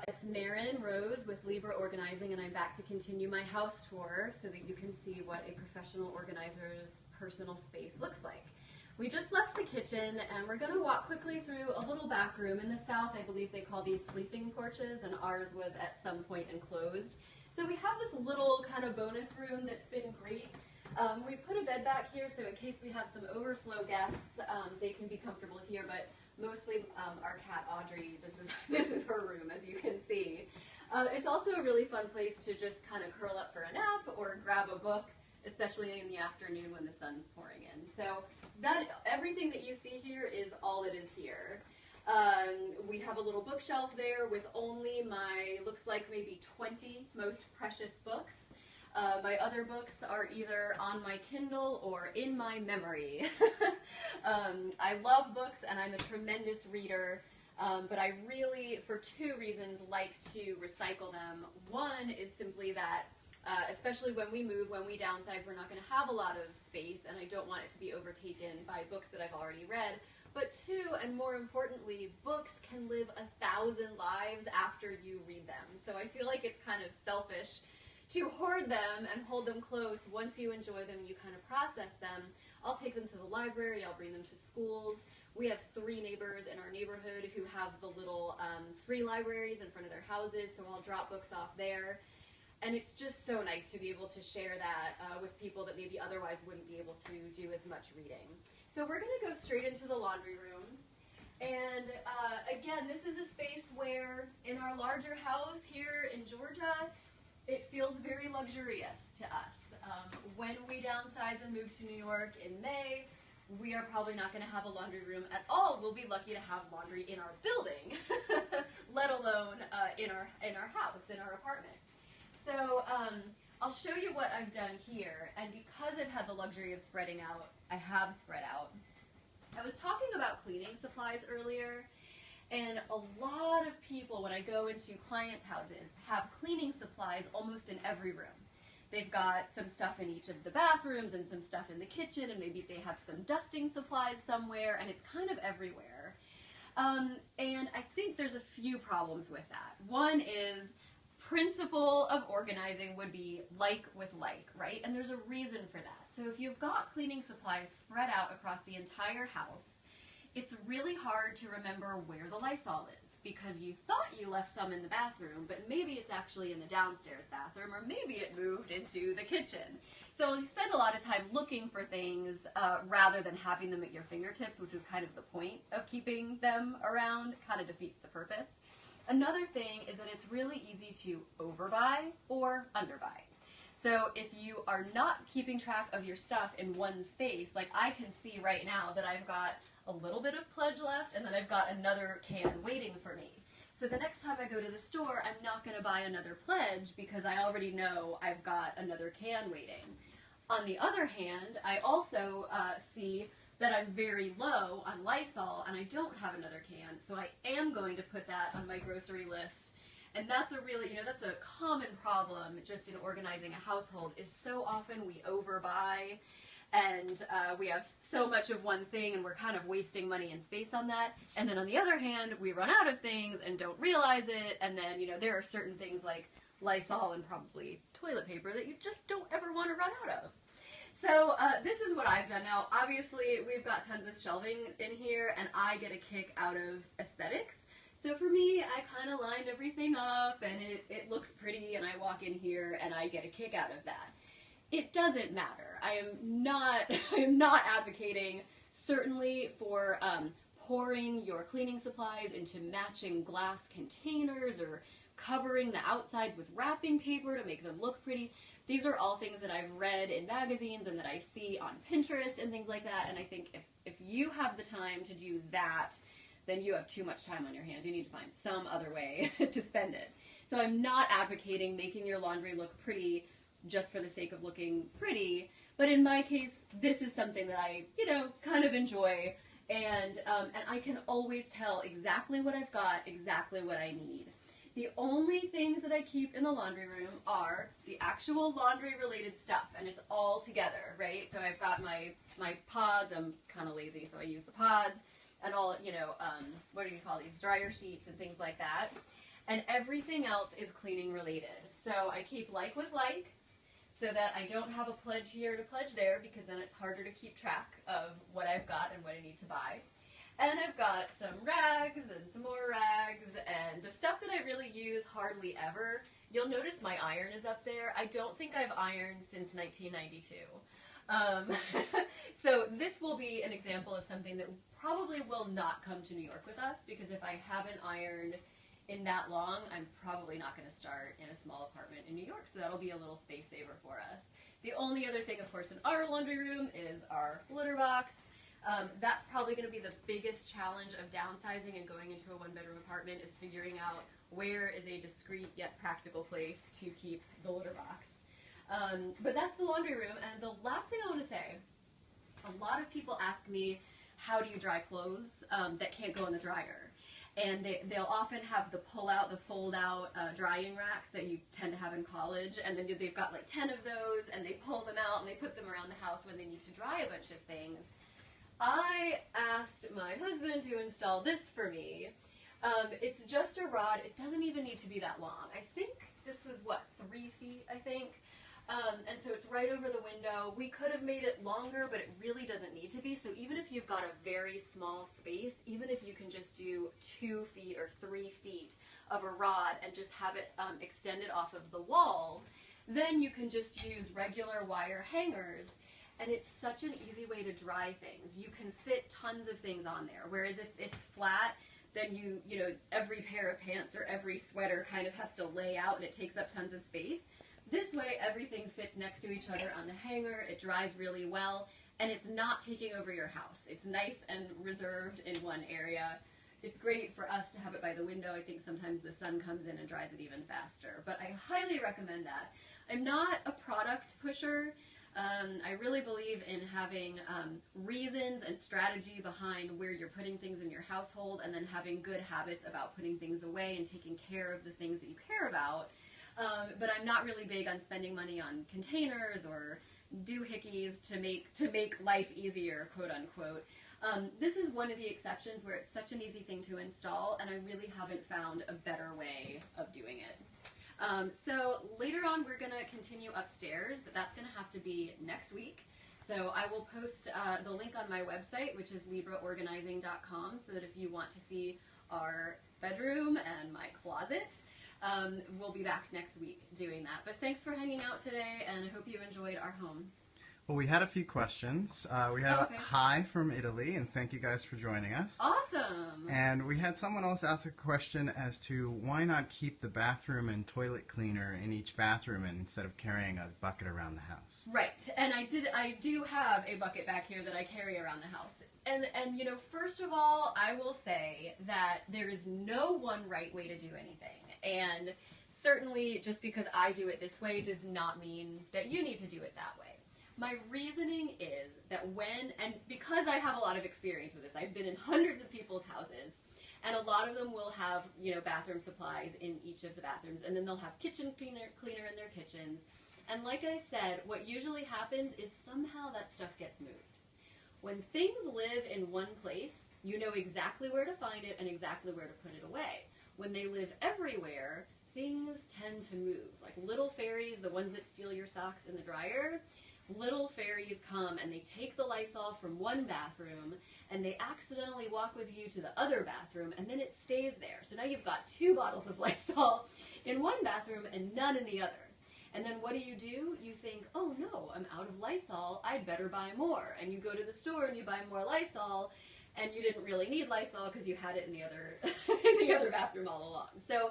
It's Marin Rose with Libra Organizing, and I'm back to continue my house tour so that you can see what a professional organizer's personal space looks like. We just left the kitchen, and we're going to walk quickly through a little back room. In the South, I believe they call these sleeping porches, and ours was at some point enclosed. So we have this little kind of bonus room that's been great. We put a bed back here, so in case we have some overflow guests, they can be comfortable here, but mostly our cat Audrey, this is her room, as you can see. It's also a really fun place to just kind of curl up for a nap or grab a book, especially in the afternoon when the sun's pouring in. So everything that you see here is all it is here. We have a little bookshelf there with only looks like maybe 20 most precious books. My other books are either on my Kindle or in my memory. I love books and I'm a tremendous reader, but I really, for two reasons, like to recycle them. One is simply that, especially when we move, when we downsize, we're not going to have a lot of space, and I don't want it to be overtaken by books that I've already read. But two, and more importantly, books can live 1,000 lives after you read them. So I feel like it's kind of selfish to hoard them and hold them close. Once you enjoy them, you kind of process them. I'll take them to the library, I'll bring them to schools. We have 3 neighbors in our neighborhood who have the little free libraries in front of their houses, so I'll drop books off there. And it's just so nice to be able to share that with people that maybe otherwise wouldn't be able to do as much reading. So we're going to go straight into the laundry room. And again, this is a space where in our larger house here in Georgia, it feels very luxurious to us. When we downsize and move to New York in May, we are probably not going to have a laundry room at all. We'll be lucky to have laundry in our building, let alone in our house, in our apartment. So I'll show you what I've done here, and because I've had the luxury of spreading out, I have spread out. I was talking about cleaning supplies earlier, and a lot of people, when I go into clients' houses, have cleaning supplies almost in every room. They've got some stuff in each of the bathrooms and some stuff in the kitchen, and maybe they have some dusting supplies somewhere, and it's kind of everywhere. And I think there's a few problems with that. One is principle of organizing would be like with like, right? And there's a reason for that. So if you've got cleaning supplies spread out across the entire house, it's really hard to remember where the Lysol is, because you thought you left some in the bathroom, but maybe it's actually in the downstairs bathroom, or maybe it moved into the kitchen. So you spend a lot of time looking for things rather than having them at your fingertips, which was kind of the point of keeping them around. Kind of defeats the purpose. Another thing is that it's really easy to overbuy or underbuy. So if you are not keeping track of your stuff in one space, like I can see right now that I've got a little bit of Pledge left, and then I've got another can waiting for me. So the next time I go to the store, I'm not going to buy another Pledge because I already know I've got another can waiting. On the other hand, I also see that I'm very low on Lysol and I don't have another can, so I am going to put that on my grocery list. And that's a really, that's a common problem just in organizing a household, is so often we overbuy and we have so much of one thing and we're kind of wasting money and space on that. And then on the other hand, we run out of things and don't realize it, and then, there are certain things like Lysol and probably toilet paper that you just don't ever want to run out of. So this is what I've done. Now, obviously, we've got tons of shelving in here, and I get a kick out of aesthetics. So for me, I kind of lined everything up, and it looks pretty, and I walk in here, and I get a kick out of that. It doesn't matter. I am not advocating, certainly, for pouring your cleaning supplies into matching glass containers or covering the outsides with wrapping paper to make them look pretty. These are all things that I've read in magazines and that I see on Pinterest and things like that, and I think if you have the time to do that, then you have too much time on your hands. You need to find some other way to spend it. So I'm not advocating making your laundry look pretty just for the sake of looking pretty, but in my case, this is something that I, kind of enjoy, and I can always tell exactly what I've got, exactly what I need. The only things that I keep in the laundry room are the actual laundry-related stuff, and it's all together, right? So I've got my pods. I'm kind of lazy, so I use the pods, and all, what do you call these, dryer sheets and things like that. and everything else is cleaning related. So I keep like with like, so that I don't have a pledge here to pledge there, because then it's harder to keep track of what I've got and what I need to buy. And I've got some rags and some more rags, and the stuff that I really use hardly ever. You'll notice my iron is up there. I don't think I've ironed since 1992. So this will be an example of something that probably will not come to New York with us, because if I haven't ironed in that long, I'm probably not going to start in a small apartment in New York, so that'll be a little space saver for us. The only other thing, of course, in our laundry room is our litter box. That's probably going to be the biggest challenge of downsizing and going into a one-bedroom apartment, is figuring out where is a discreet yet practical place to keep the litter box. But that's the laundry room. And the last thing I want to say, a lot of people ask me, how do you dry clothes that can't go in the dryer? And they'll often have the pull-out, the fold-out drying racks that you tend to have in college, and then they've got like 10 of those, and they pull them out and they put them around the house when they need to dry a bunch of things. I asked my husband to install this for me. It's just a rod. It doesn't even need to be that long. I think this was, what, 3 feet, I think? And so it's right over the window. We could have made it longer, but it really doesn't need to be. So even if you've got a very small space, even if you can just do 2 feet or 3 feet of a rod and just have it extended off of the wall, then you can just use regular wire hangers. And it's such an easy way to dry things. You can fit tons of things on there. Whereas if it's flat, then you know, every pair of pants or every sweater kind of has to lay out and it takes up tons of space. This way, everything fits next to each other on the hanger. It dries really well, and it's not taking over your house. It's nice and reserved in one area. It's great for us to have it by the window. I think sometimes the sun comes in and dries it even faster, but I highly recommend that. I'm not a product pusher. I really believe in having reasons and strategy behind where you're putting things in your household, and then having good habits about putting things away and taking care of the things that you care about. But I'm not really big on spending money on containers or doohickeys to make life easier, quote unquote. This is one of the exceptions where it's such an easy thing to install, and I really haven't found a better way of doing it. So later on we're going to continue upstairs, but that's going to have to be next week. So I will post the link on my website, which is libraorganizing.com, so that if you want to see our bedroom and my closet, we'll be back next week doing that. But thanks for hanging out today, and I hope you enjoyed our home. Well, we had a few questions. We had a hi from Italy, and thank you guys for joining us. Awesome! And we had someone else ask a question as to why not keep the bathroom and toilet cleaner in each bathroom instead of carrying a bucket around the house. Right, and I do have a bucket back here that I carry around the house. And you know, first of all, I will say that there is no one right way to do anything. And certainly just because I do it this way does not mean that you need to do it that way. My reasoning is that and because I have a lot of experience with this, I've been in hundreds of people's houses, and a lot of them will have, you know, bathroom supplies in each of the bathrooms, and then they'll have kitchen cleaner in their kitchens. And like I said, what usually happens is somehow that stuff gets moved. When things live in one place, you know exactly where to find it and exactly where to put it away. When they live everywhere, things tend to move. Like little fairies, the ones that steal your socks in the dryer, little fairies come and they take the Lysol from one bathroom and they accidentally walk with you to the other bathroom, and then it stays there. So now you've got 2 bottles of Lysol in one bathroom and none in the other. And then what do? You think, oh no, I'm out of Lysol, I'd better buy more. And you go to the store and you buy more Lysol, and you didn't really need Lysol because you had it in the other in the other bathroom all along. So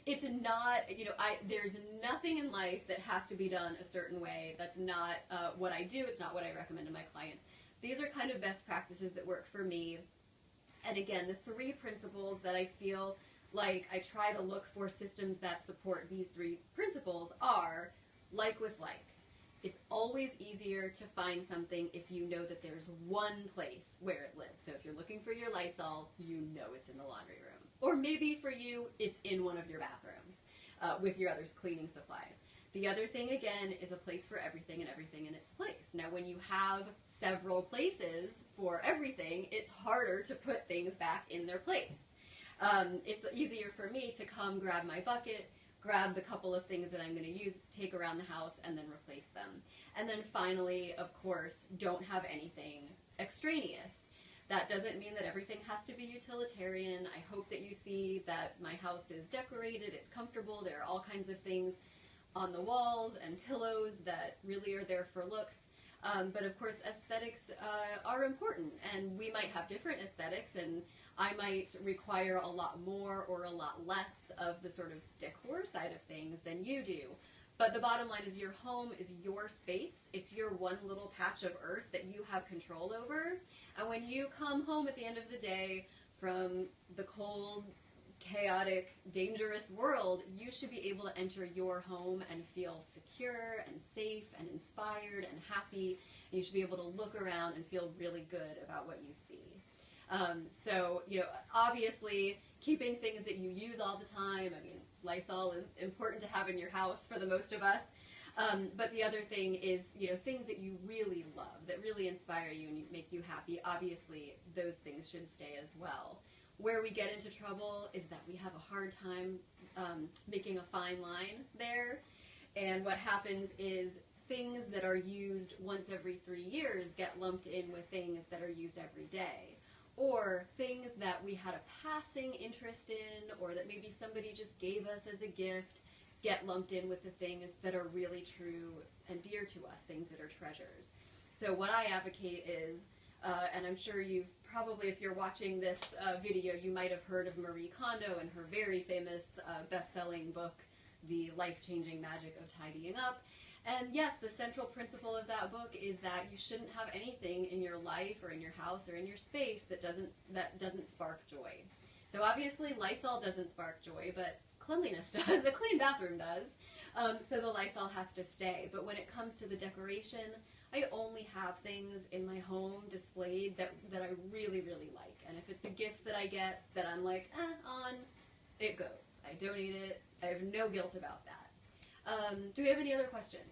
it's not, you know, there's nothing in life that has to be done a certain way. That's not what I do. It's not what I recommend to my clients. These are kind of best practices that work for me. And again, the 3 principles that I feel like I try to look for systems that support these 3 principles are like with like. It's always easier to find something if you know that there's one place where it lives. So if you're looking for your Lysol, you know it's in the laundry room. Or maybe for you, it's in one of your bathrooms with your other cleaning supplies. The other thing, again, is a place for everything and everything in its place. Now, when you have several places for everything, it's harder to put things back in their place. It's easier for me to come grab my bucket, grab the couple of things that I'm going to use, take around the house, and then replace them. And then finally, of course, don't have anything extraneous. That doesn't mean that everything has to be utilitarian. I hope that you see that my house is decorated, it's comfortable, there are all kinds of things on the walls and pillows that really are there for looks. But of course, aesthetics are important, and we might have different aesthetics, and I might require a lot more or a lot less of the sort of decor side of things than you do. But the bottom line is your home is your space. It's your one little patch of earth that you have control over. And when you come home at the end of the day from the cold, chaotic, dangerous world, you should be able to enter your home and feel secure and safe and inspired and happy. And you should be able to look around and feel really good about what you see. So, obviously, keeping things that you use all the time. I mean, Lysol is important to have in your house for the most of us. But the other thing is, things that you really love, that really inspire you and make you happy. Obviously, those things should stay as well. Where we get into trouble is that we have a hard time making a fine line there. And what happens is things that are used once every 3 years get lumped in with things that are used every day. Or things that we had a passing interest in, or that maybe somebody just gave us as a gift, get lumped in with the things that are really true and dear to us, things that are treasures. So what I advocate is, and I'm sure you've probably, if you're watching this video, you might have heard of Marie Kondo and her very famous best-selling book, The Life-Changing Magic of Tidying Up. And yes, the central principle of that book is that you shouldn't have anything in your life or in your house or in your space that doesn't spark joy. So obviously Lysol doesn't spark joy, but cleanliness does. A clean bathroom does. So the Lysol has to stay. But when it comes to the decoration, I only have things in my home displayed that I really, really like. And if it's a gift that I get that I'm like, on, it goes. I donate it. I have no guilt about that. Do we have any other questions?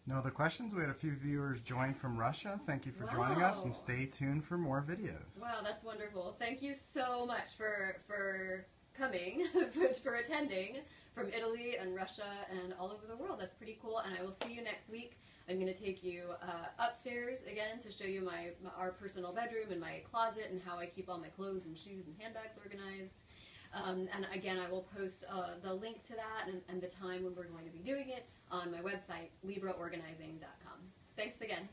No other questions. We had a few viewers join from Russia. Thank you for joining us, and stay tuned for more videos. Wow, that's wonderful. Thank you so much for coming, for attending from Italy and Russia and all over the world. That's pretty cool, and I will see you next week. I'm going to take you upstairs again to show you our personal bedroom and my closet and how I keep all my clothes and shoes and handbags organized. And again, I will post the link to that and the time when we're going to be doing it on my website, libraorganizing.com. Thanks again.